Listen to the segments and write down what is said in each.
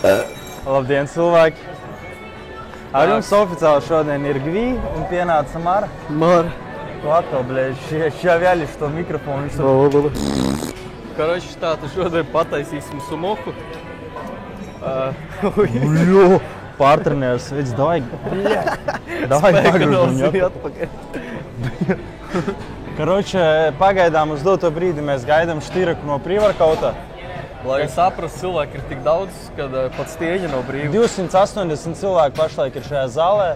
Labdien, cilvēki! Ar jums oficiāli šodien ir Gvī un pienāca Mara. Mara. Tu atkal, bļēģi, šajā vēļi šo mikrofonu. Karoči, tātad šodien pataisīsim sumoku. Jo, pārtrenējos, vids, davai, pagružuņu. Karoči, pagaidām uz doto brīdi mēs gaidām Štiraku no prīvarkauta. Lai saprast, cilvēki ir tik daudz, kad pat stieņa nav brīva. 280 cilvēki pašlaik ir šajā zālē.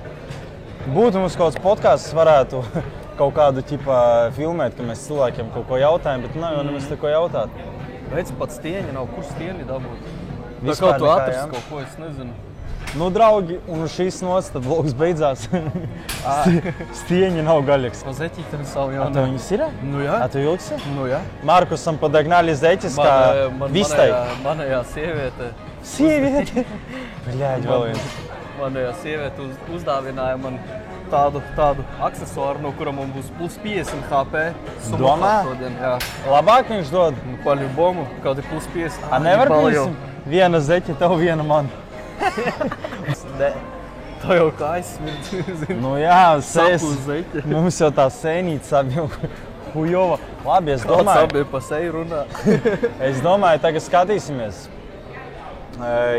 Būtu mums kaut kāds podcasts, varētu kaut kādu ķipā filmēt, ka mēs cilvēkiem kaut ko jautājam, bet nav jau nemaz te ko jautāt. Redz, pat stieņa nav, kur stieņi dabūt? Tā Vispār kā tu nekā, atrast jā. kaut ko, es nezinu. Nu, draugi, un uz šīs nots tad vlogs beidzās. Stieņi nav gaļiks. Pa zeķīteni savu A jau tev viņas ir? Nu jā. A tu ilgsi? Nu jā. Markusam padagnāli zeķis kā vistai. Manējā sieviete. Sieviete? Bļāģi, vēl viens. Manējā sieviete uzdāvināja man tādu aksesuāru, no kura man būs plus 50 HP. Domā? Šodien, jā. Labāk viņš dod? Nu, paļubomu, kaut ir plus 50. A nevar piesim? Viena zeķa, tev viena man. Tā jau kā aizsmirdz. Nu jā, Sapu zeķe. Mums jau tā sēnīca sabjau. Hujova. Labi, es domāju. Kāds abie pa seju runā. Es domāju, tagad skatīsimies.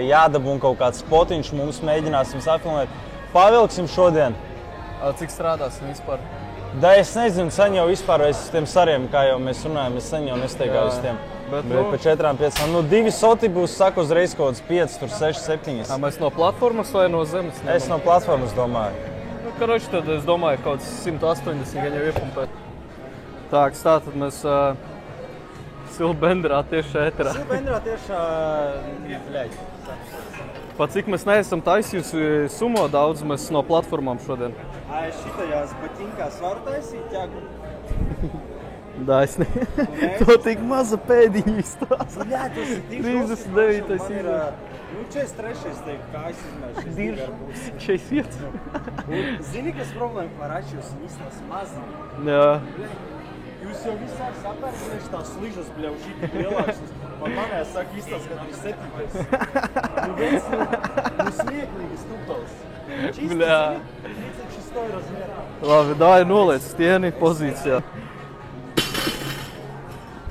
Jādabūn kaut kāds spotiņš, mums mēģināsim safilmēt. Pavilksim šodien. Cik strādāsim vispār? Da es nezinu, sen jau vispār es uz tiem sariem, kā jau mēs runājam, es sen jau nesteigāju uz tiem. Bet pa 4-5. Nu, 2 soti būs, saku, uzreiz kaut kāds 5, tur 6, 7. Mēs no platformas vai no zemes? Es no platformas domāju. Nu, karoči, tad es domāju, kaut 180 gan jau iepumpēt. Tātad mēs Silbenderā tieši ēterā. Silbenderā tieši, bļaļ. Pa cik mēs neesam taisījusi sumo daudz, mēs no platformām šodien. A, es šitajās batiņkās varu taisīt, ķagu? Da, es ne. To tik maza pēdiņa izstāsta. Jā, tas ir 39. Man ir, nu, 43. teiktu, kā es izmēšu. 45. Zini, kas problēma par atšķirus, viņi izstās maziņi. Jā. Jūs jau visu sāk sapērk, tās sližas, bļau, šī lielāks. Manējā saka, izstās, ka ir 7. Nu, viens, nu, smieklīgi stuptals. Bļā. Šis to ir razmierā. Labi, dāja noliec stieni pozīcijā.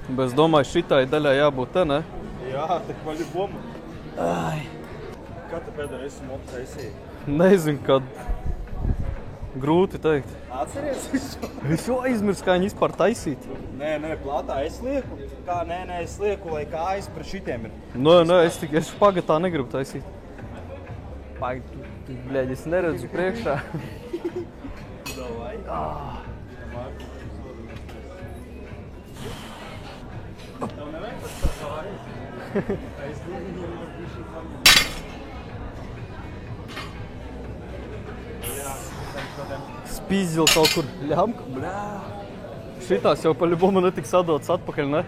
Bet es domāju, šitai daļai jābūt te, ne? Jā, tak paļubomu. Ai. Kā te pēdējā esi motu taisīji? Nezinu, kad. Grūti teikt. Atceries visu? Es jau aizmirsu, kā viņi vispār taisīt. Nē, plātā es lieku. Kā, nē, es lieku, lai kājas par šitiem ir. Nē, es pagatā negribu taisīt. Pagad, tu, bļaļ, es neredzu priekšā. Davai. Tev nevajag pēc par kāju? Es nezinu, jau var bišķi pamēt. Jā, šodien. Spīzil kaut kur ļamka. Bļā. Šitās jau paļubomu netiks atdotas atpakaļ, ne?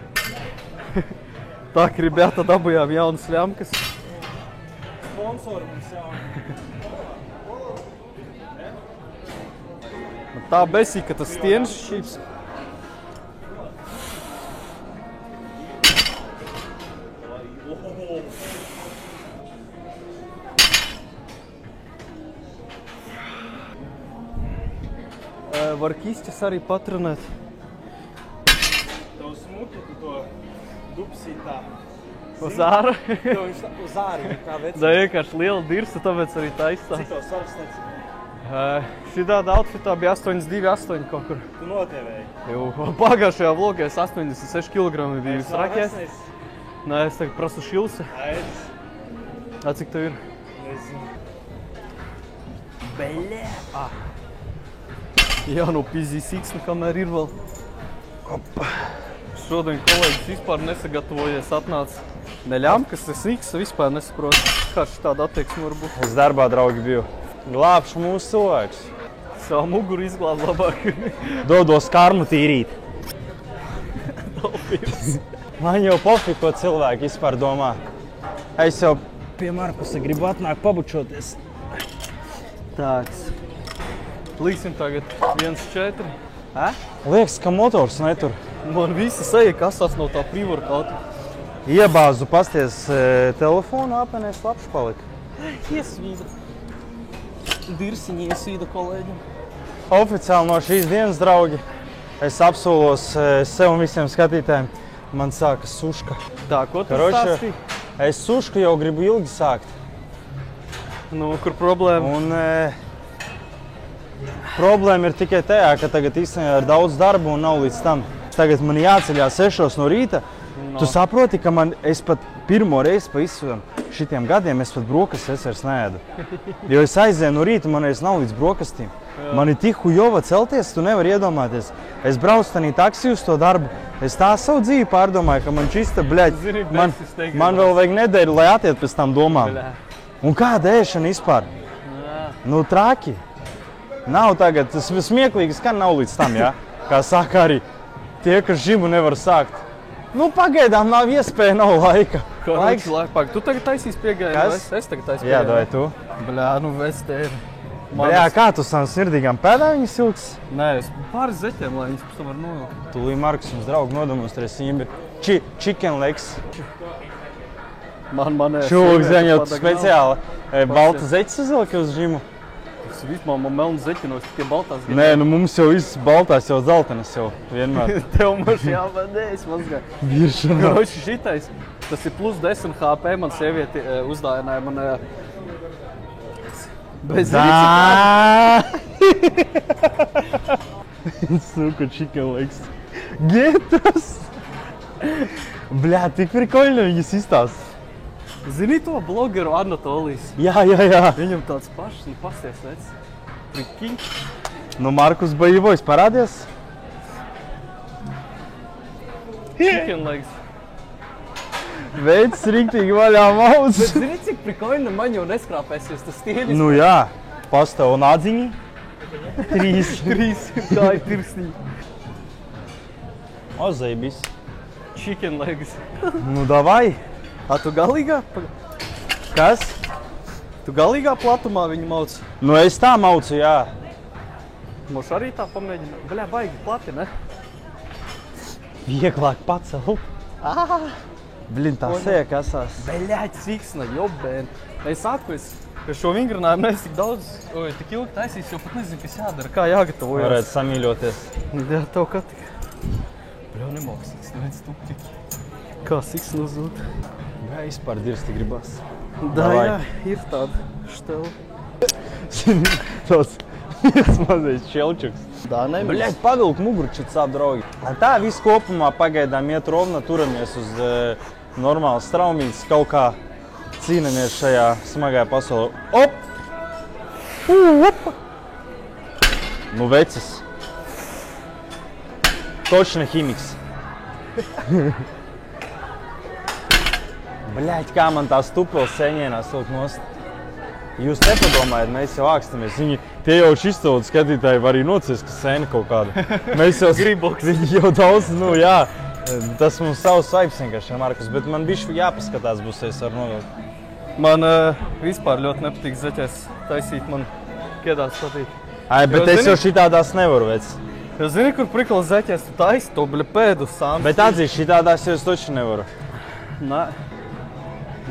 Tā, ka ribēta dabujām jaunas ļamkas. Sponsori mums jauni. Tā besī, ka tas stienis šķīps. Var kisķis arī patrenēt. Tev smuki, tu to dupsīt tā. Uz āra? Tev viņš tā uz āri, kā vecīt. Da vienkārši liela dirsa, tāpēc arī taisā. Cik tev svaras teici? Šitāda outfitā bija 82,8 kaut kur. Tu notievēji. Jau pagājušajā vlogā es 86 kg biju visrakēs. Nē, es tagad prasu šilsi. Aiz. A, cik tev ir? Nezinu. Beļē! Jā, no pizīs iksni, kamēr ir vēl. Opa. Šodien kolēģis vispār nesagatavojies, atnāca neļamkas, es iksa vispār nesaprotu, kā šitāda attieksme var būt. Es darbā, draugi, biju. Glābšu mūsu cilvēkus. Savu muguru izglāb labāk. Dodos karmu tīrīt. Man jau pofik, ko cilvēki vispār domā. Es jau pie Markusa gribu atnākt pabučoties. Tāds. Liksim tagad 1-4. Liekas, ka motors netur. Man visi seja kasās no tā pre-workouta. Iebāzu pasties telefonu, apenēs labs palika. Iesvīda. Dirsiņi iesvīda kolēģim. Oficiāli no šīs dienas, draugi, es apsolos sev un visiem skatītājiem. Man sākas suška. Tā, ko tu stāstīji? Es sušku jau gribu ilgi sākt. Nu, kur problēma? Un problēma ir tikai tajā, ka tagad īstenībā ir daudz darba un nav līdz tam. Tagad man jāceļās 6 no rīta. No. Tu saproti, ka es pat pirmo reizi pa visiem šitiem gadiem es pat brokastis vairs neēdu. Jo es aizēju no rīta, man nav līdz brokastīm. Jā. Man ir tik hujova celties, tu nevari iedomāties. Es braucu tanī taksiju uz to darbu. Es tā savu dzīvi pārdomāju, ka man čista, bļaļ, Zini, man vēl vajag nedēļu, lai attiet pēc tam domām. Bļā. Un kāda ēšana vispār? Jā. Nu, traki. Nav tagad, tas smieklīgi skan nav līdz tam, jā? Kā saka arī tie, kas žimu nevar sākt. Nu, pagaidām nav iespēja, nav laika. Laiks. Tu tagad taisīs piegājienu, Kas? vai es tagad taisīju Jā, piegājienu? vai tu? Bļā, nu ves tevi. Jā, kā tu savām smirdīgām pēdām viņas ilgs? Nē, es pāris zeķiem, lai viņas pēc tam var novilkt. Tūlī Markus mums draugi nodemonstrēs imbi. Chicken legs. Man Šūks, gan jau tu speciāli balta zeķis uzvilki uz žimu. Tas vispār man melnas zeķinos, tikai baltās Nē, nu mums jau viss baltās, jau zeltenas jau vienmēr. Tev maši jāpadēs mazgā. Viršanā. Groši šitais, tas ir plus 10 HP, man sievieti uzdāvināja man bez Сука, chicken legs. Getas! Bļā, tik prikoļni viņas izstāsta. Zini to blogeru Anatolijas? Jā. Viņam tāds pašs, nu pasties vec. Prikiņ. Nu, Markus Bajivojs parādies? Chicken legs. Veids riktīgi vaļā maudz. Bet zini, cik prikoļni man jau neskrāpēsies tas stieļis? Nu jā, pastāv un atziņi. 3. 3, tā ir tirsniņa. O, zaibis. Chicken legs. Nu, davai. A tu galīgā? Kas? Tu galīgā platumā viņu mauc? Nu, es tā maucu, jā. Moš arī tā pamēģina. Bļā, baigi plati, ne? Vieglāk pacelt. Blin, tā sēja kasās. Beļāķ, siksna, jobēn. Es saku, ka šo vingrinājumu neesi tik daudz, tik ilgi taisīs, jo pat nezinu, kas jādara, kā jāgatavojas. Varētu samīļoties. Jā, tev kā tik. Bļā, nemāk siksna, viens tupķi. Kā siksna uzzūt? Jā, vispār dirsti gribas. Jā, ir tāda štela. Zini, tāds mazais čelčuks. Tā nemēs. Bļaļ, pavilk mugurčit sāp, draugi. Tā viss kopumā pagaidām iet rovna, turamies uz normālas straumītes, kaut kā cīnamies šajā smagajā pasaulē. Op! Op! Nu, vecis. Točna ķimiks. Bļaļ, kā man tā stupils seņienās vilk nost. Jūs nepadomājat, mēs jau ākstamies. Tie jau šistaudu skatītāji var arī nociest, ka sēna kaut kāda. Mēs jau Griboks. Viņi jau daudz, nu jā. Tas mums savs vibes vienkārši, Markus, bet man bišķi jāpaskatās būs, es varu novilkt. Man vispār ļoti nepatīk zeķēs taisīt, man kiedās patīt. Ai, bet Jo, es zini- jau šitādās nevaru, vec. Jo zini, kur prikla zeķēs tu taisi to bļa pēdu sānu? Bet atzīst, šitādās jau es toči nevaru. Nē.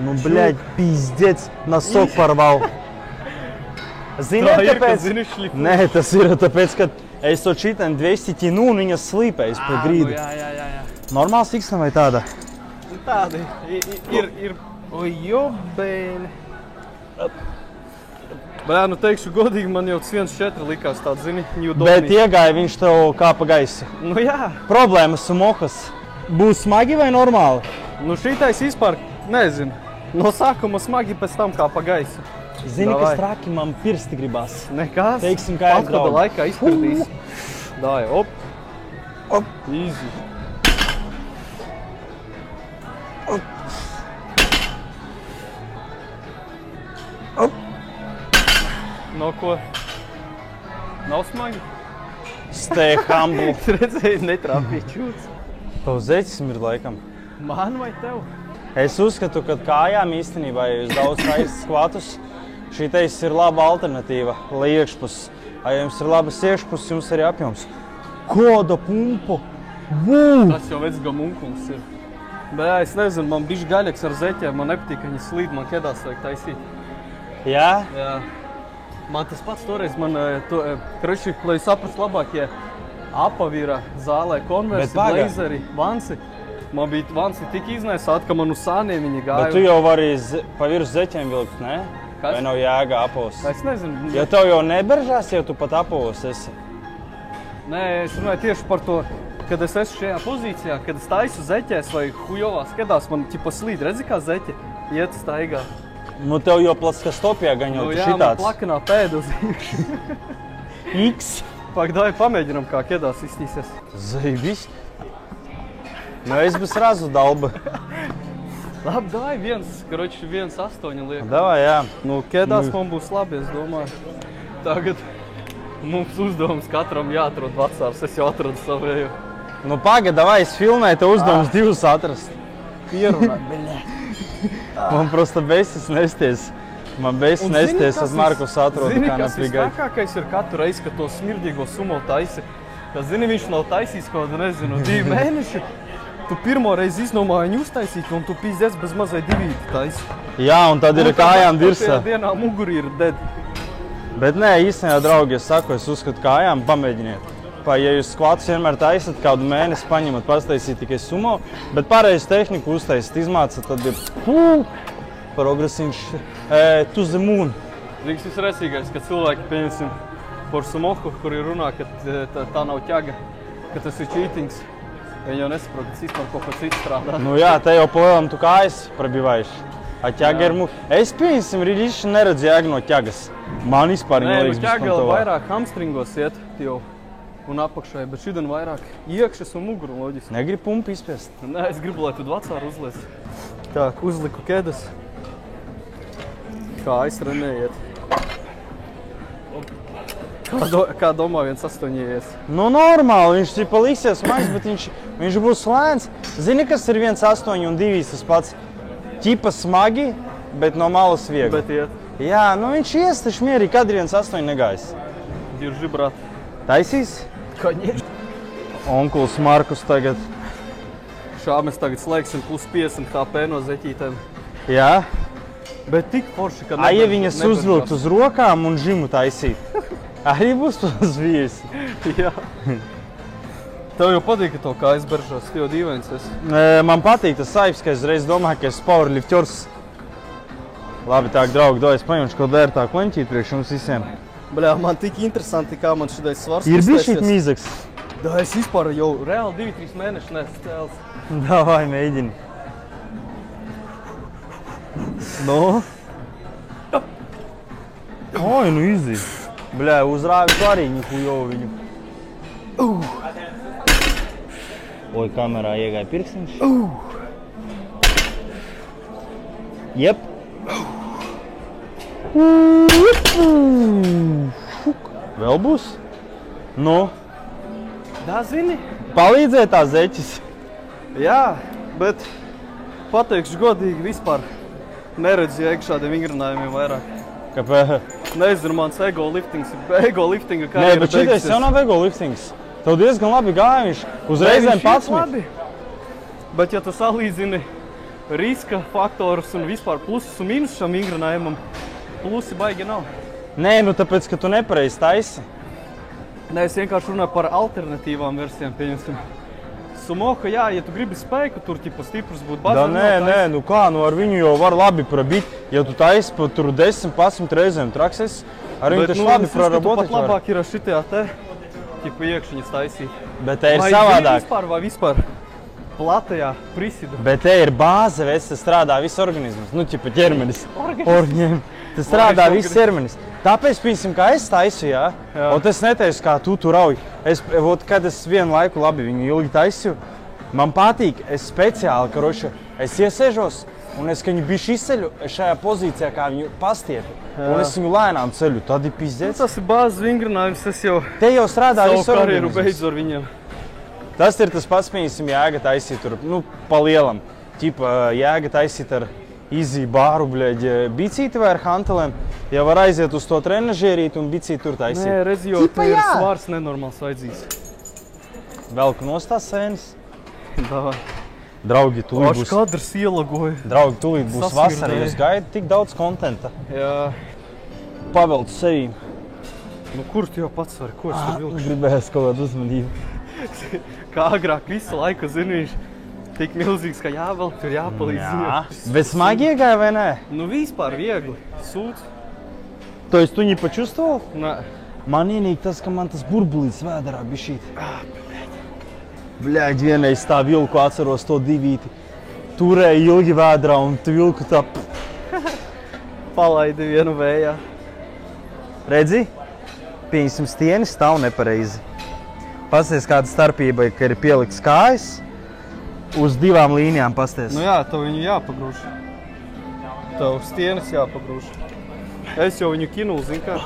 Nu, bļaļ, pizdec, nasok parval. Zini, Tā ir, ka kāpēc? zini šlifu. Nē, tas ir tāpēc, ka es to šitam 200 ķinu un viņas slīpējas pa grīdu. Jā. Normāls siksna vai tāda? Tādi ir. Oi, jobēni. Bļā, nu teikšu godīgi, man jau tas 1.4 likās tāds, zini, New Bet Domnī. iegāja viņš tev kā pa gaisu. Nu jā. Problēmas su mohas. Būs smagi vai normāli? Nu šitais vispār, nezinu. No sākuma smagi, pēc tam kā pa gaisu. Zini, Davai. kas traki man pirsti gribas. Nekas. Teiksim, kā ir Atkada draugi. laikā izpildīs. Dāja, op. Op. Easy. Op. No ko? Nav smagi? Stay humble. Tu redzēji, netrāpīja čūts. Tavs zeķis ir laikam. Man vai tev? Es uzskatu, ka kājām īstenībā, ja jūs daudz taisat skvatus, šī teisa ir laba alternatīva, lai iekšpus. Ja jums ir labas iekšpus, jums arī apjoms. Koda pumpu! Vū! Tas jau vec gamunkuls ir. Bet es nezinu, man bišķi gaļaks ar zeķiem, man nepatīk, ka viņi slīd, man ķedās vajag taisīt. Jā? Jā. Man tas pats toreiz, kroči, lai saprastu labāk, ja apavīra zālē konversi, blazeri, vansi. Man bija vansi tik iznēsāt, ka man uz sāniem viņi gāja. Bet tu jau vari pa virs zeķiem vilkt, ne? Kas? Vai nav jēga apavus? Es nezinu. Jo tev jau neberžās, ja tu pat apavus esi. Nē, es runāju tieši par to, kad es esmu šajā pozīcijā, kad es taisu zeķēs vai hujovā skatās, man ķipa slīd, redzi kā zeķe iet staigā. Nu tev jau plaska stopjā gan jau jā, šitāds. Man plakanā pēda uz īkšu. X. Pak, давай pamēģinam, kā ķedās iztīsies. Zaibis. Nu es bez razu dalba. Labi, davai 1,8 liek. Davai, jā. Nu, ķedās man būs labi, es domāju. Tagad mums uzdevums katram jāatrod vecārs, es jau atradu savēju. Nu pagad, davai, es filmēju, tev uzdevums divus atrast. Pierunāt, beļē. Man prosta besis nesties. Man besis nesties, tad Markus atrodu kā nepīgai. Zini, kas vistākākais ir katru reizi, kad to smirdīgo sumo taisi. Kad zini, viņš nav taisījis kaut, nezinu, 2 mēneši. Tu pirmo reizi iznomāji viņu uztaisīt, un tu pīzdēs bez mazai 2 taisi. Jā, un tad ir kājām dirsā. Un dienā muguri ir dead. Bet nē, īstenībā, draugi, es saku, es uzskatu kājām, pamēģiniet. Ja jūs skvatus vienmēr taisat, kādu mēnesi paņemat, pastaisīt tikai sumo, bet pareizi tehniku uztaisīt, izmācat, tad ir progresiņš to the moon. Rīgs visrecīgais, ka cilvēki, pieņemsim, par sumoku, kuri runā, ka tā nav ķaga, ka tas ir cheatings. Viņi jau nesaprot, tas vispār kaut ko citu strādā. Nu jā, te jau palielam tu kājas prabivājuši. A ķaga ir Es pieņemsim, rīdīši neredzu jēgu no ķagas. Man vispār nelīgs bis kontovā. Nē, nu ķaga vairāk hamstringos iet jau. Un apakšai, bet šodien vairāk iekšas un muguru loģiski. Negribu pumpu izspiest? Nē, es gribu, lai tu vecāru uzliec. Tā, uzliku ķedas. Kā aizrenējiet. Kā domā 1,8 ies? Nu, normāli, viņš tipa liksies maigs, bet viņš būs lēns. Zini, kas ir 1,8 un 2 tas pats? Ķipa smagi, bet no malas viegli. Bet iet. Jā, nu viņš ies taču mierīgi, kad ir 1,8 negājis. Dirži, brat. Taisīs? Конечно. Onkuls Markus tagad. Šā mēs tagad slēgsim plus 50 HP no zeķītēm. Jā. Bet tik forši, ka ja viņas uzvilkt uz rokām un žimu taisīt, arī būs tos viesi. Jā. Tev jau patīk, ka to kājas beržās, tev dīvains esi. Man patīk tas saipes, ka es reiz domāju, ka es powerlifters. Labi, tā, draugi, es paņemšu kaut vērtā kleņķīt priekš jums visiem. Bļā, man tik interesanti, kā man šodien svars ir bišķīt mīzaks. Da, es vispār jau reāli 2-3 mēneši neesmu cēls. Davai, mēģini. Nu? Oi, nu izdī. Bļā, uzrāvi tu arī hujovu viņu. Oi, kamerā iegāja pirkstiņš. Jep. Vēl būs? Nu? Da, zini? Palīdzēja tā zeķis? Jā, bet pateikšu godīgi vispār neredzu jēgu šādiem vingrinājumiem vairāk. Kāpēc? Nezinu, mans ego-liftinga karjera beigusies. Nē, bet šitais jau nav ego-liftings. Tev diezgan labi gāja viņš. Uzreizēm 11. Bet ja tu salīdzini riska faktorus un vispār plusus un mīnusus šam vingrinājumam, plusi baigi nav. Nē, nu tāpēc, ka tu nepareizi taisi. Nē, es vienkārši runāju par alternatīvām versijām, pieņemsim. Sumoka, jā, ja tu gribi spēku, tur tipa stiprs būt bazar. Nē, nu kā, nu ar viņu jau var labi prabīt. Ja tu taisi pa tur 10-11 reizēm trakses, ar viņu taču labi prarabotiet var. Bet labāk ir ar šitajā te, tipa iekšiņas taisīt. Bet te ir savādāk. Vai vispār platajā prisidu. Bet te ir bāze, tas strādā viss organisms. Nu, tipa ķermenis. Tas strādā viss ķermenis. Tāpēc, piemēram, kā es taisu, jā. Un es netaisu, kā tu tur rauj. Kad es vienu laiku labi viņu ilgi taisīju, man patīk, es speciāli, es iesēžos un es, ka viņu bišķi izceļu šajā pozīcijā, kā viņu pastiepi. Un es viņu lēnām ceļu, tad ir pizdēts. Tas ir bāzes vingrinājums, es jau te jau strādā viss savu karjeru beidzu ar viņiem. Tas ir tas pats, piemēram, jēga taisīt tur, nu, pa lielam. Ķipa jēga taisīt ar izī bāru, bļeģi, bicīti vai ar hantelēm. Ja var aiziet uz to trenažierīt un bicīti tur taisīt. Nē, redzot, ir svārs nenormāls vajadzīs. Velku nost tās sēnes. Davai. Draugi, tūlīt būs... Kadrs ielagoja. Draugi, tūlīt būs Sasmirdēja. vasara, jūs gaidat tik daudz kontenta. Jā. Pavelc sevīm. Nu, kur tu jau pats vari? Ko es tur vilkšu? Gribējās kaut kādu uzmanību. Kā agrāk visu laiku, zinu, viņš tik milzīgs, ka jāvelk, tur jāpalīdz. Jā. Bet smagi iegāja vai nē? Nu, vispār viegli. Sūds. To es tu не почувствовал? Nē. Man ienīk tas, ka man tas burbulīts vēderā bišķīt. Bļaļ, vienreiz tā vilku atceros to divīti. Turēja ilgi vēderā un tu vilku tā... Palaidi vienu vējā. Redzi? Pieņemsim stieni stāv nepareizi. Pasties, kāda starpība ir, ka ir pielikts kājas uz divām līnijām pasties. Nu jā, tev viņu jāpagrūž. Tev stienas jāpagrūž. Es jau viņu kinulu, zin kā.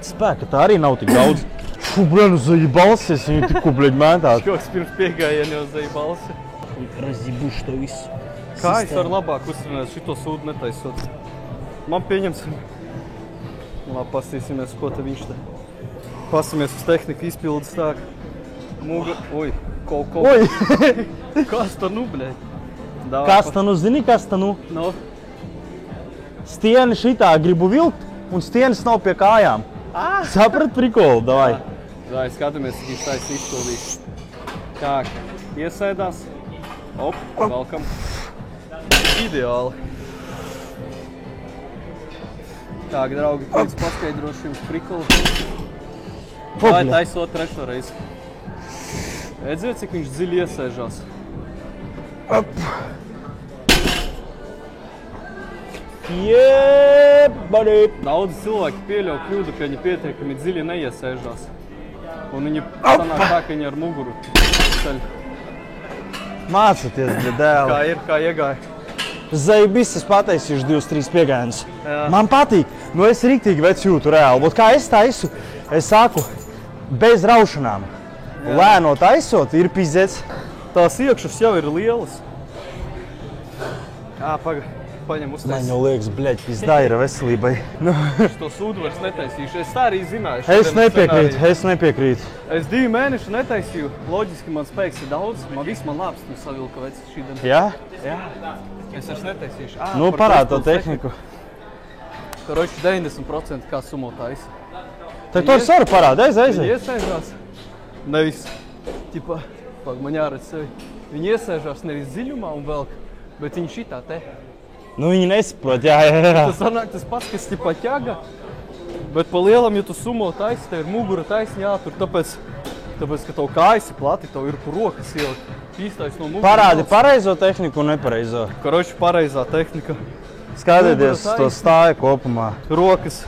Spēka tā arī nav tik daudz. Fu, blēnu, zaļi balsies, viņu tikko, bļaļ, mētāt. Škoks pirms piegājienu jau zaļi balsi. Razibuši to visu. Kā es varu labāk uztrenēt šito sūdu netaisot? Man pieņemsim. Labi, pastīsimies, ko te viņš te. Pasamies uz tehniku izpildes tā. Muga... Oi, kaut. Oi! Kas ta nu, bļaļ? Kas ta nu, zini, kas ta nu? No. Stieni šitā gribu vilkt, un stienas nav pie kājām. Saprat prikolu, davai. Davai, skatāmies, cik viņš taisa izpildīs. Tā, iesēdās. Op, valkam. Ideāli. Tā, draugi, pēc paskaidrošu jums prikolu. Vai taisot trešo reizi. Redziet, cik viņš dziļi iesēžās. Jebari! Daudz cilvēki pieļauj kļūdu, ka viņi pietiekami dziļi neiesēžās. Un viņi sanāk tā, ka viņi ar muguru ceļ. Mācoties, dēli. Kā ir, kā iegāja. Zaibis, es pataisīšu 2-3 piegājienus. Jā. Man patīk. Nu, es riktīgi vec jūtu reāli. Bet kā es taisu, es saku, bez raušanām. Lēno taisot, ir pizdets. Tās iekšas jau ir lielas. Paņem uztais. Man jau liekas, bļaļ, pizdā ir veselībai. Nu. Es to sūdu vairs netaisīšu. Es tā arī zināju. Es nepiekrītu. Es 2 mēnešu netaisīju. Loģiski man spēks ir daudz. Man viss man labs, nu savilka vec šīdien. Jā? Jā. Es vairs netaisīšu. Nu, parād to tehniku. Karoči 90% kā sumo taisa. Tā to es varu parād, aiziet. Viņi iesēžās. Nevis, tipa, man jāredz sevi. Viņi iesēžās nevis dziļumā un velk, bet viņi šitā te. Nu, viņi nesaprot, jā. Tas sanāk tas pats, kas tipa ķaga, bet pa lielam, ja tu sumo taisi, tev ir mugura taisni jātur, tāpēc, ka tev kājas ir plati, tev ir kur rokas ielikt. Īstais no muguras. Parādi pareizo tehniku un nepareizo. Karoči, pareizā tehnika. Skatieties to stāju kopumā. Rokas.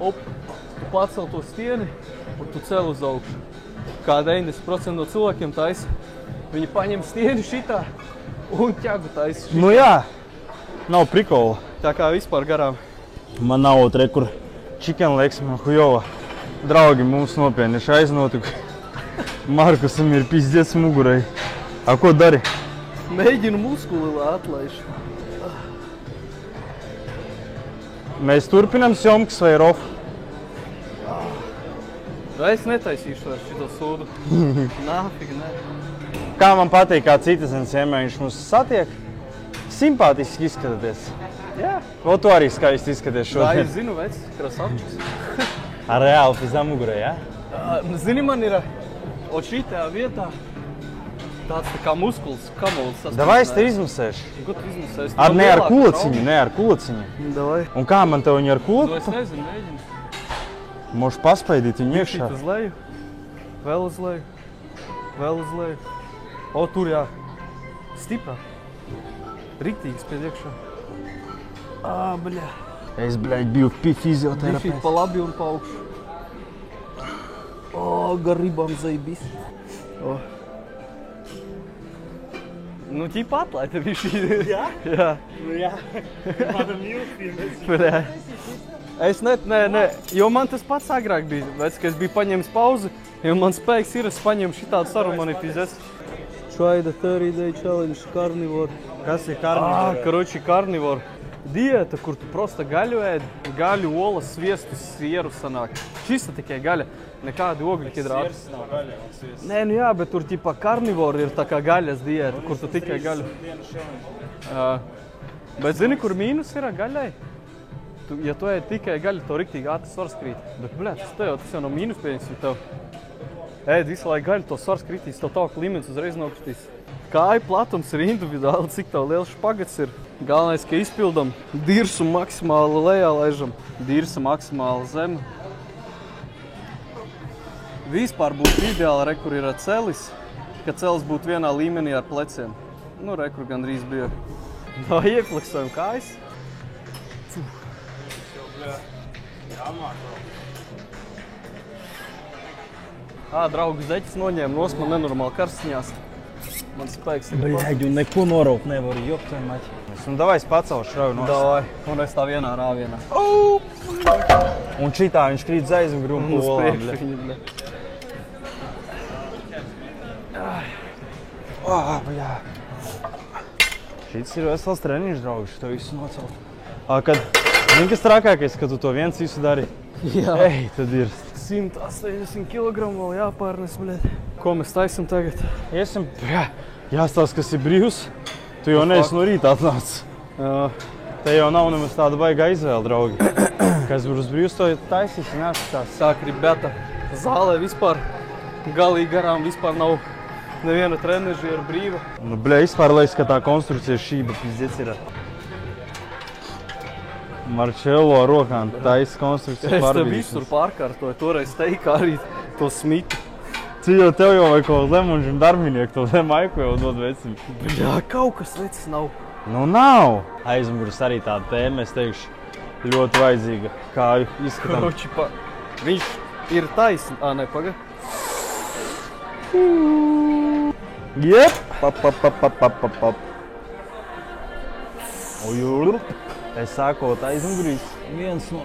Op, tu pacel to stieni un tu cel uz augšu. Kā 90% no cilvēkiem taisa, viņi paņem stieni šitā un ķagu taisa šitā. Nu jā, nav prikola. Tā kā vispār garām. Man nav otrē, kur chicken legs, man hujova. Draugi, mums nopietni aiznotika. Markusam ir pizdets mugurai. A, ko dari? Mēģinu muskuli atlaišu. Mēs turpinam sjomkas vai rofu? Es netaisīšu vairs šito sūdu. Nāfig, ne. Kā man patīk, kā Citizens iemē, viņš mums satiek. Simpātiski izskatāties. Jā. O, tu arī skaisti izskaties Tā, šodien. es zinu, vec, krasavčiks. Ar reāli pizdā mugurai, jā? Zini, man ir šitā vietā tāds tā kā muskuls, kamols. Davai es te izmasēšu. Ko tu izmasēsi? Ne ar kulaciņu, ne ar kulaciņu. Davai. Un kā man tev viņu ar Nu, kulaciņu? es nezinu, mēģinu. Možeš paspaidīt viņu iekšā. Šīt uz leju, vēl uz leju, vēl uz leju. O, tur jā. Stiprā. Riktīgs pēc iekšā. Bļā. Es, bļaļ, biju Šīt fizioterapeits. pa labi un pa augšu. Garībām zaibis. Nu, ķipa atlaid tev šī. Jā? Jā. Nu jā, mana mīlestība. Es nē, jo man tas pats agrāk bija, vec, ka es biju paņēmis pauzi, jo man spēks ir, es paņēmu šitādu sarunu, man ir pizdes. Try the 30-day challenge carnivore. Kas ir karnivora? Karoči, carnivore. diēta, kur tu prosta gaļu ēd, gaļu, olas, sviestu, sieru sanāk. Čista tikai gaļa, nekādi ogļhidrāti. Sieras nav gaļa un sviests. Nē, nu jā, bet tur ķipā karnivori ir tā kā gaļas diēta, kur tu tikai gaļu. Bet zini, kur mīnus ir gaļai? Ja tu ēd tikai gaļu, to riktīgi ātri svars krīt. Bet, tas jau no mīnus pieņemsim tev. Ēd visu laiku gaļu, to svars kritīs, to tauku līmenis uzreiz nokritīs. Kāju platums ir individuāli, cik tev liels špagats ir. Galvenais, ka izpildam dirsu maksimāli lejā laižam. Dirsa maksimāli zem. Vispār būtu ideāli, kur ir celis, ka celis būtu vienā līmenī ar pleciem. Nu, kur gandrīz bija. Tā iefleksojam kājas. Draugu zeķis noņēma nos, man nenormāli karstiņās. Man spēks ir Bļaļ, un neko noraut nevaru, joktai maķi. Un davai es pacelšu rauju nos. Davai, un es tā vienā rāvienā. Un šitā viņš krīt zaizmu grupu olām, bļa. Bļā. Šits ir vesels treniņš, draugi, šito visu nocelt. Zini, kas trakākais, ka tu to viens visu dari? Jā. Ej, tad ir. 180 kg vēl jāpārnes, bļēt. Ko mēs taisam tagad? Iesim, jāstāst, kas ir brīvs. Tu jau neesi no rīta atnācis. Te jau nav nemaz tāda baiga izvēle, draugi. Kas būs brīvs, to taisīs, neatstās. Sāk, ribeta, zālē vispār galīgi garām vispār nav neviena trenežera brīva. Nu, vispār liekas, ka tā konstrukcija šība pizdiec ir. Marčello rokām taisa konstrukcijas pārbīdīšanas. Es te visur pārkārtoju, toreiz teikā arī to smitu. Cik jau tev jau vai kaut lemuņš un darbinieku to maiku jau dod vecim. Jā, kaut kas vecis nav. Nu nav. Aizmugurs arī tāda tēma, es teikšu, ļoti vajadzīga kāju izskatām. Kročipa. Viņš ir taisn. Ne, paga. Jep. Pap. Ojur. Es sākot aizmugurīs, viens no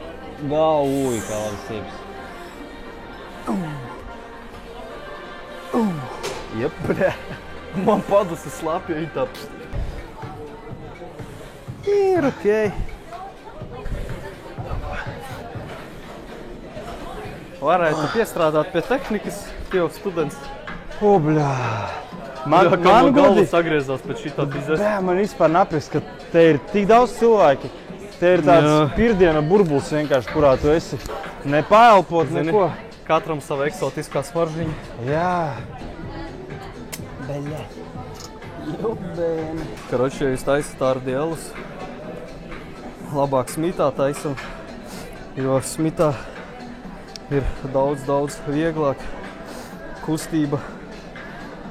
galvu kā labi sieps. Jep, bļā. Man padusi slapja itaps. Ir okei. Varētu piestrādāt pie tehnikas, tie jau students. Bļā. Man galva sagriezās pēc šitā bizes. Man vispār naprieks, ka te ir tik daudz cilvēki. Te ir tāds pirdiena burbulis vienkārši, kurā tu esi nepāelpot neko. Katram sava eksotiskā smaržiņa. Jā. Beļa. Jubēni. Karoči, ja jūs taisat ārdielus, labāk smitā taisam, jo smitā ir daudz vieglāk kustība.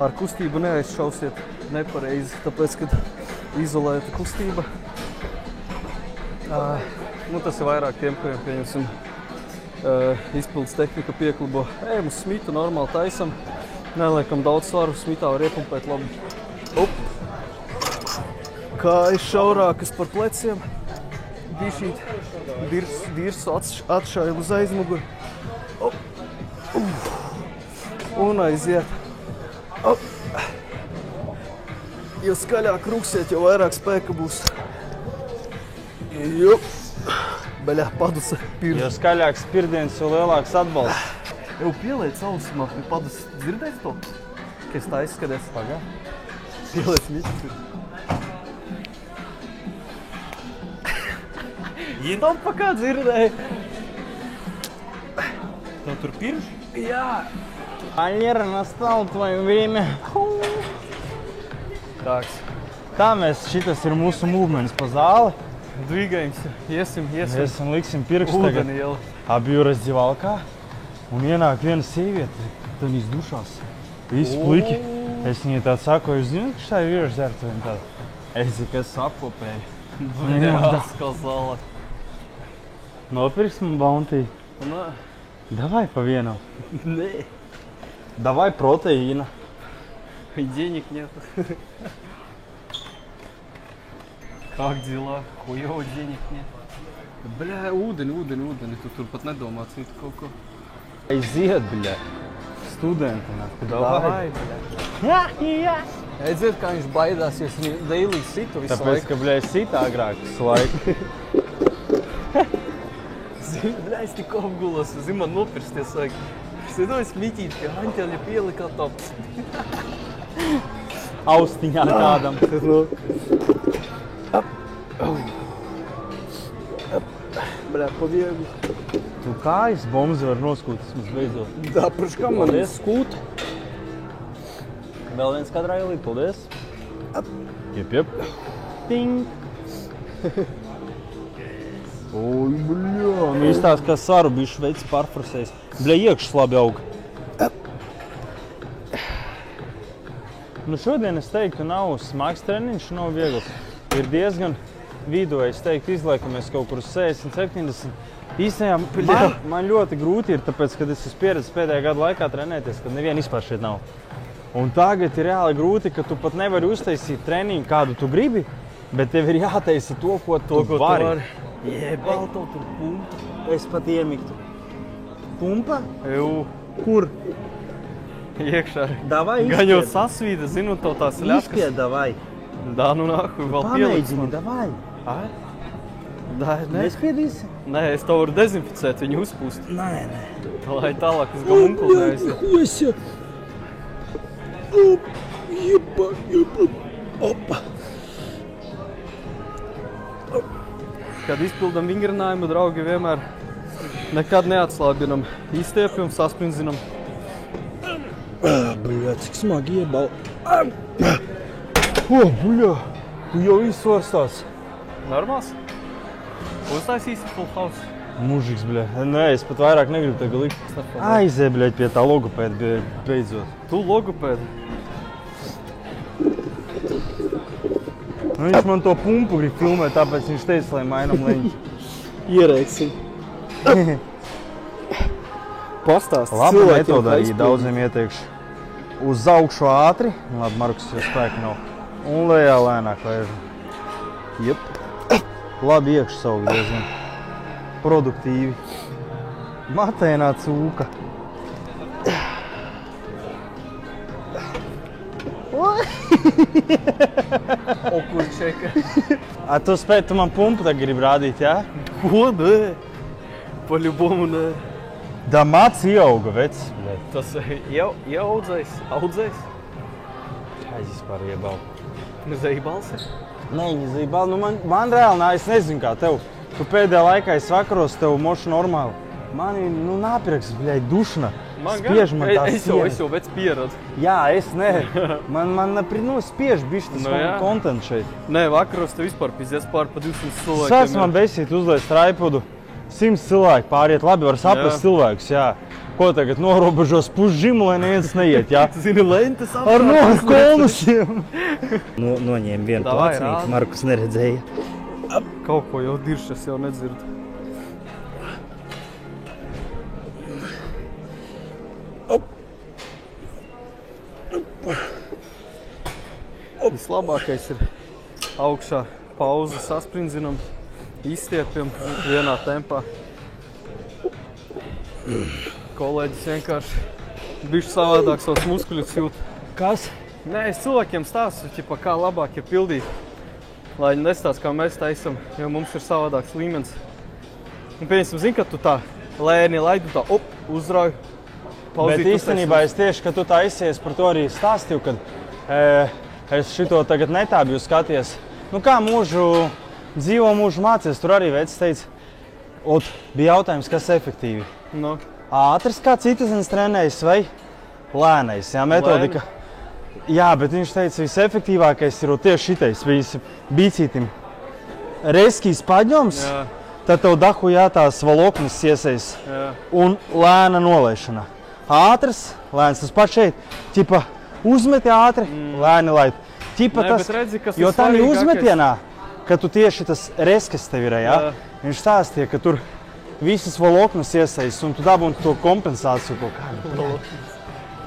Ar kustību neaizšausiet nepareizi, tāpēc, kad izolēta kustība. Tas ir vairāk tiem, kuriem, pieņemsim, izpildes tehnika pieklubo. Ejam uz smitu, normāli taisam, neliekam daudz svaru, smitā var iepumpēt labi. Kājas šaurākas par pleciem, bišķīt, dirsu atšailu uz aizmuguri. Un aiziet. Jo skaļāk rūksiet, jo vairāk spēka būs. Jup. Beļā, padusa pirms. Jo skaļāks pirdiens, jo lielāks atbalsts. Jau pieliec ausimā, padusa. Dzirdēsi to? Ka es tā izskaties. Pagā. Pieliec miķis ir. Jidam pa kā dzirdēji. Tev tur pirms? Jā. Валера, настало твое время. Tāks. Tā šitas ir mūsu mūvmenis pa zāli. Двигаемся. Iesim. Iesim, liksim pirkstu tagad. Ūdeni iela. Biju razdzīvalkā. Un ienāk viena sieviete. Tad viņas dušās. Visi pliki. Es viņai tādu saku, jūs zināt, ka šā ir vīraši dzertuviem tāda. Es tikai sapopēju. Jā, tas kā zālē. Nopirks man bounty. Nē. Давай по vienam. Nē. Давай протеīna. Денег нет. Как дела? Хуёво денег нет. Бля, ūdeni. Tu tur pat nedomā citu kaut ko. Aiziet, bļa. Studenti. Давай, бля. Jā. Redziet, kā viņš baidās, jo es viņu daily situ visu Tāpēc, laiku. ka, bļa, es sita agrāk visu laiku. Bļa, es tik apgulos, zinu, man nopirsties vajag. Sēdojis mitīt, ka Anteļa pielikā tops. Austiņā kādam. Bļa, paviegu. Tu kājas bombas var noskūt, tas mums beidzot. Da, praškā man ir skūta. Vēl viens kadrā ielīt, paldies. Jep. Ting. Oi, bļā. Nu izstāst, ka svaru bišķi veids pārfrasējis. Bļa, iekšas labi aug. Nu šodien es teiktu, nav smags treniņš, nav viegls. Ir diezgan vidū, es teiktu, izliekamies kaut kur uz 60-70. Īstenībā man ļoti grūti ir, tāpēc, kad es esmu pieredzis pēdējā gada laikā trenēties, kad neviena vispār šeit nav. Un tagad ir reāli grūti, ka tu pat nevari uztaisīt treniņu, kādu tu gribi, bet tev ir jātaisa to, ko tu vari. Jebal, tev tur pumpa. Es pat iemiktu. Pumpa? Jū, Kur? iekšā. Davai Gan jau sasvīda, zinu, tev tās ļaskas. Izpied, davai. Da, nu nāku, vēl pieliks Pameģini, man. davai. Ai? Da, ne. Nespiedīsi? Nē, es tev varu dezinficēt, viņu uzpūst. Nē. Lai tālāk uz gamunkulu neaiziet. Huja. Opa. Kad izpildam vingrinājumu, draugi, vienmēr nekad neatslābinam. Izstiepjam, sasprinzinam. Bļā, cik smagi iebal. Bļā, tu jau izsvarstās. Normāls? Uztaisīsi full house. Mužiks, bļā. Nē, es pat vairāk negribu tagad likt. Aizē, bļā, pie tā logopēda beidzot. Tu logopēdi. Nu, viņš man to pumpu grib filmēt, tāpēc viņš teica, lai mainam leņķi. Iereiksim. Pastāst Labi metoda arī daudziem ieteikšu. Uz augšu ātri, labi, Markus, jo spēka nav. Un lejā lēnāk lēžam. Jep. Labi iekšas aug diezgan. Produktīvi. Matēnā cūka. O, kur čeka? A tu spēj, tu man pumpu tagad gribi rādīt, jā? Ko? Nē. По-любому nē. Da mats ieauga, vec. Tas jau audzējs. Es vispār iebal. Zeibals ir? Nē, viņa zībal. Nu man reāli, es nezinu kā tev. Tu pēdējā laikā es vakaros tev mošu normāli. Man ir, nāpiraks, bļai, dušna. Spiež man tās Es jau vec pieradu. Jā, es ne. Man spiež bišķi tas kontents šeit. Nē, vakaros te vispār pizdies pār pa 200 cilvēkiem. Sāc man besīt uzlies traipodu. 100 cilvēki pāriet, labi var saprast cilvēkus, jā. Ko tagad norobežos pusžimu, lai neviens neiet, jā? Zini, lentes Ar konusiem. Noņēma vienu Davai, placnīti, rādi. Markus neredzēja. Kaut ko jau dirši, es jau nedzirdu. Vislabākais ir augšā pauze, sasprinzinam, izstiepjam vienā tempā. Kolēģis vienkārši bišķi savādāk savus muskuļus jūt. Kas? Nē, es cilvēkiem stāstu, kā labāk ir pildīt, lai viņi nestāst, kā mēs taisam, jo mums ir savādāks līmenis. Un pieņemsim, zini, ka tu tā lēni laidu tā uzrauj, pauzīt. Bet īstenībā es tieši, kad tu tā esies par to arī stāstīju, kad es šito tagad netābju skaties. Nu kā dzīvo mūžu mācies, tur arī vecs teica, bija jautājums, kas efektīvi. No. Ātrs kā citizens trenējis vai lēnais, jā, metodika. Jā, bet viņš teica, visefektīvākais ir tieši šitais, bīcītim. Reskijs paņoms, tad tev dahujā tās valoknis iesaist un lēna nolaišana. Ātrs, lēns, tas pats šeit, ķipa uzmeti ātri, lēni laid. Ķipa Nē, tas, bet redzi, kas jo ir tā svarīgākais. uzmetienā, ka tu tieši tas reskis tev ir, jā, viņš stāstīja, ka tur visas valoknis iesaist un tu dabūni to kompensāciju kaut kādu.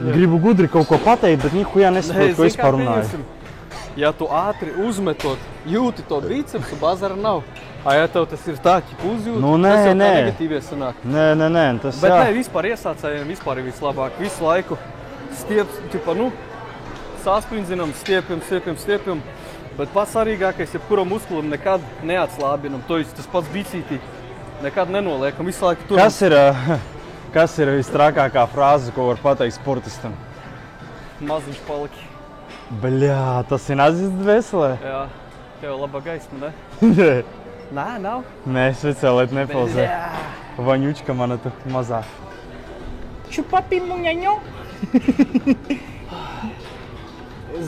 Gribu gudri kaut ko pateikt, bet nihujā nesaprot, ko es parunāju. Ja tu ātri uzmetot, jūti to bicepsu, bazara nav. Ja tev tas ir tā, uzjūti, Nu, nē, tas jau tā nē. negatīvie sanāk. Nē, tas Bet jā. nē, vispār iesācējiem vispār ir vislabāk. Visu laiku stieps, saspringzinam, stiepjam, bet pats svarīgākais, jebkuram muskulam nekad neatslābinam, to tas pats bicītī nekad nenoliekam, visu laiku turam. Kas ir vistrākākā frāze, ko var pateikt sportistam? Maziņš paliki. Bļā, tas ir nazis dvēselē? Jā, tev laba gaisma, ne? Nē, nav? Nē, speciāli nepalzē. Vaņučka mana tu mazā. Čupapi muņaņo.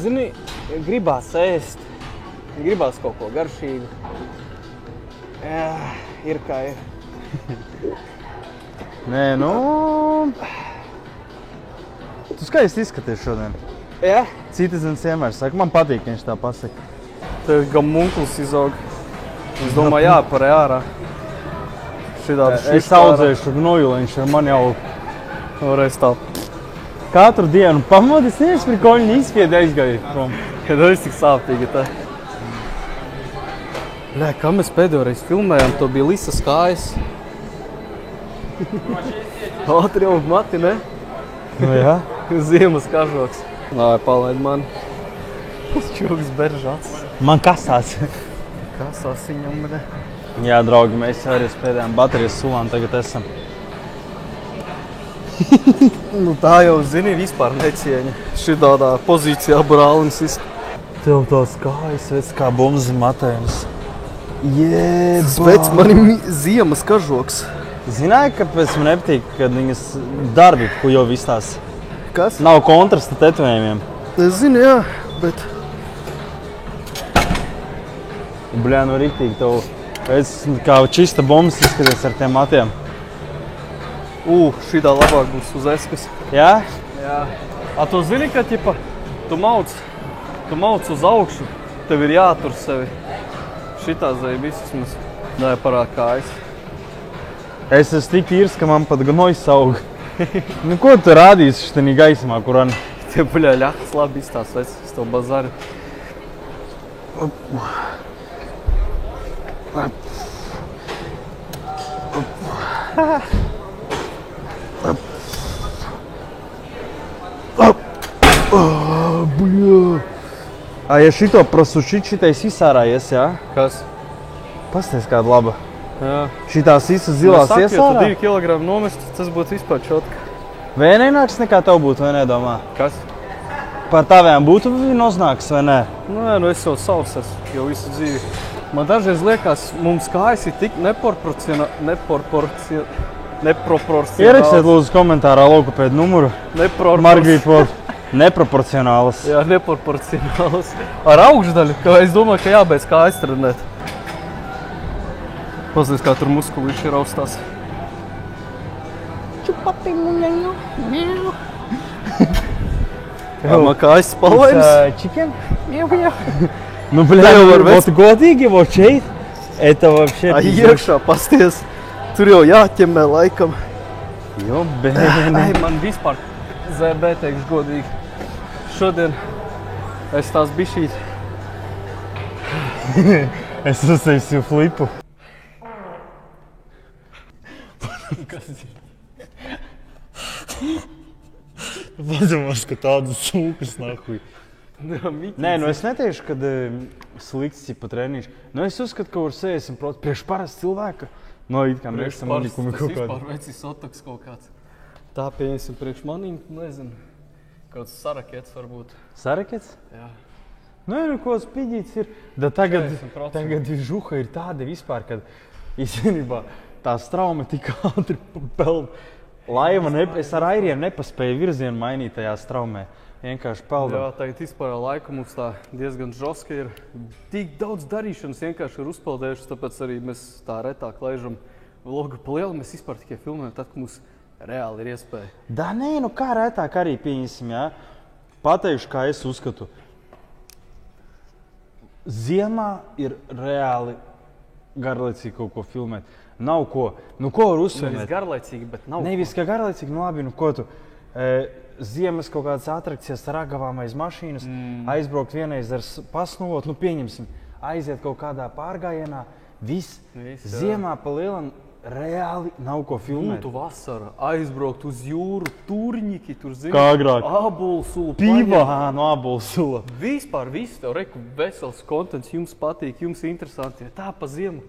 Zini, gribās ēst, gribās kaut ko garšīgu. Jā, ir kā ir. Nē, nu... Tu skaisti izskaties šodien. Jā? Citizens vienmēr saka, man patīk, ka viņš tā pasaka. Tev gan munklis izaug. Es domāju, jāparē ārā. Es audzēšu nojuliņš ar mani jau Vēlreiz tā. katru dienu pamodis, nevis prikoļņi izspiedi aizgāju prom. Kad es tik sāpīgi tā. Lē, kā mēs pēdējo reizi filmējām, to bija Lisas kājas. Ātri jau mati, ne? Nu jā. Ziemas kažoks. Lai, palaid mani. Čūks beržāts. Man kasās. Kasās viņam, ne? Jā, draugi, mēs arī uz pēdējām baterijas sulām tagad esam. Nu tā jau zini, vispār necieņa. Šitādā pozīcijā brālinis Tev tās kājas vec kā bumzas matēnis. Jēbā! Svec mani ziemas kažoks. Zināji, kāpēc man nepatīk, kad viņas darbi, ko jau vistās? Kas? Nav kontrasta tetovējumiem. Es zinu, jā, bet... Bļā, nu riktīgi tev. Es kā čista bombas izskaties ar tiem matiem. Šitā labāk būs uz eskas. Jā? Jā. A tu zini, ka, ķipa, tu mauc uz augšu, tev ir jātur sevi. Šitā zēja vismaz. Nē, parād kājas. Es esmu tik īrs, ka man pat gnojs aug. Nu, ko tu rādīsi šitanī gaismā, kuran? Tev, bļā, ļahas labi izstās, vec, es tev bazari. A, ja šito prasušit, šitais izsārājies, jā? Kas? Pasties kāda laba. Jā. Šitās visas zilās Ja iesārā? tu 2 kg nomest, tas būtu vispār čotka. Vai nenāks nekā tev būtu, vai nedomā? Kas? Par tavējām būtu noznāks, vai ne? Nē, nu es jau savs esmu, jau visu dzīvi. Man dažreiz liekas, mums kājas ir tik neproporcionāls. Ierakstiet lūdzu komentārā logopēdu numuru. Margarita Vod. Neproporcionālas. Jā, neproporcionāls. Ar augšdaļu, ka es domāju, ka jābeidz kājas trenēt. Pazies, kā tur muskuliši ir austās. Čupapi muņaņo. Jā, man kājas spalvējums. Chicken? Jau. Nu, bļā, jau var вот godīgi, вот šeit. Это вообще Iekšā, pasties. Tur jau jāķemē laikam. Jo, bēni. Ai, man vispār ZB teikšu godīgi. Šodien es tās bišķīt. Es uztaisīju flipu. Kas ir? Padomās, ka tādas sūkas nahuj. Nē, nu es neteikšu, kad slikts cipa treniņš. Nu es uzskatu, ka var 60% priekš parasti cilvēka. No, it kā mēs esam unikumi kaut kādi. Tas vispār vecis otoks kaut kāds. Tā pieņemsim priekš manīm, nezinu. Kāds sarakets varbūt. Sarakets? Jā. Nu, nu, ko spīdīts ir. Da tagad 40%. tagad žuha ir tāda vispār, kad īstenībā tā strauma tik ātri peld. Laiva es ar airiem nepaspēju virzienu mainīt tajā straumē. Vienkārši peldam. Jā, tagad vispār laika mums tā diezgan žoska ir. Tik daudz darīšanas vienkārši ir uzpeldējušas, tāpēc arī mēs tā retāk laižam vlogu pa lielu. Mēs vispār tikai filmējam tad, kad mums reāli ir iespēja. Da, nē, nu kā retāk arī pieņemsim, jā. Pateikšu, kā es uzskatu. Ziemā ir reāli garlaicīgi kaut ko filmēt. Nav ko. Nu, ko var uzfilmēt? Nevis garlaicīgi, bet nav Nevis kā garlaicīgi, nu labi, nu ko tu... Ziemas kaut kādas atrakcijas ar ragavām aiz mašīnas, aizbraukt vienreiz ar pasnovot, nu pieņemsim, aiziet kaut kādā pārgājienā, Viss. Viss, jā. Ziemā pa lielam reāli nav ko filmēt. Būtu vasara, aizbraukt uz jūru, turņiki, tur zini. Kā agrāk. Ābolsula. Pīvā no ābolsula. Vispār viss tev reku vesels kontents, jums patīk, jums interesanti. Tā pa ziemu.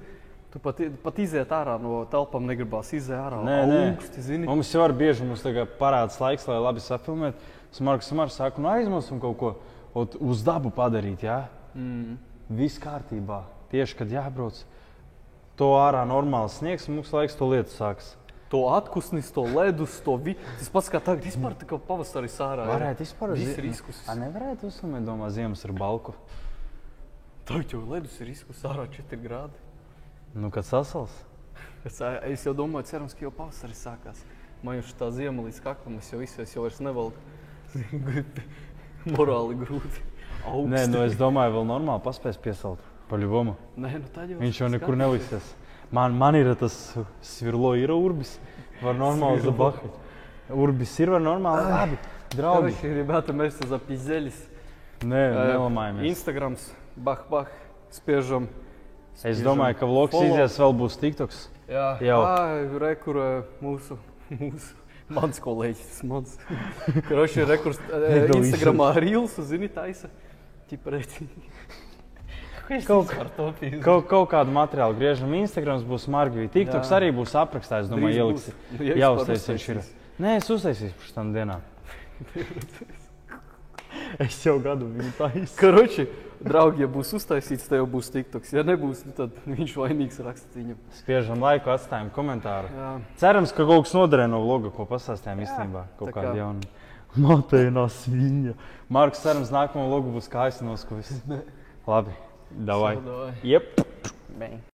Tu pat iziet ārā no telpām negribās, iziet ārā. Augsti, zini. Mums jau var bieži mums tagad parāds laiks, lai labi safilmēt. Smarks saka, nu aizmosam kaut ko uz dabu padarīt, jā? Viss kārtībā. Tieši, kad jābrauc, to ārā normāls sniegs, mums laiks to lietu sāks. To atkusnis, to ledus, to tas pats kā tagad, vispār tā kā pavasarī sārā. Varētu vispār Viss ir izkus. Nevarētu uzsumēt, domā, ziemas ar balku. Tagad jau ledus ir izkus, ārā 4 grādi. Nu, kad sasals? Es jau domāju, cerams, ka jau pavasarī sākās. Man jau tā ziema līdz kaklam, es jau vairs nevalku. Morāli grūti. Augsti. Nē, nu es domāju, vēl normāli paspēs piesalt. Paļubomu. Nē, nu tad jau. Viņš jau nekur neliksies. Man ir tas svirlo ir urbis. Var normāli zabahēt. Urbis ir, var normāli. Labi, draugi. Короче, ребята, мы все запизделись. Nē, nelamājamies. Instagrams, bах-bах, spiežam. Es domāju, ka vlogs izies, vēl būs TikToks. Jā, jau. Rekur mūsu mans kolēģis, mans. Короче, rekurs Instagramā Reels, zini, taisa. Ķipa rēcīgi. Kaut kādu materiālu griežam. Instagrams būs Margvī. TikToks arī būs aprakstā, es domāju, ieliks. Jāuztais viņš ir. Nē, es uztaisīšu par šitām dienām. Es jau gadu viņu taisu. Короче, draugi, ja būs uztaisīts, tev būs TikToks. Ja nebūs, tad viņš vainīgs rakstīt viņam. Spiežam laiku, atstājam komentāru. Jā. Cerams, ka kaut kas noderē no vloga, ko pastāstījām īstenībā. Kaut kāda jauna. Matēnā sviņa. Marks, cerams, nākamo vlogu būs kājas noskuvis. Labi, davai. Davai. Jep.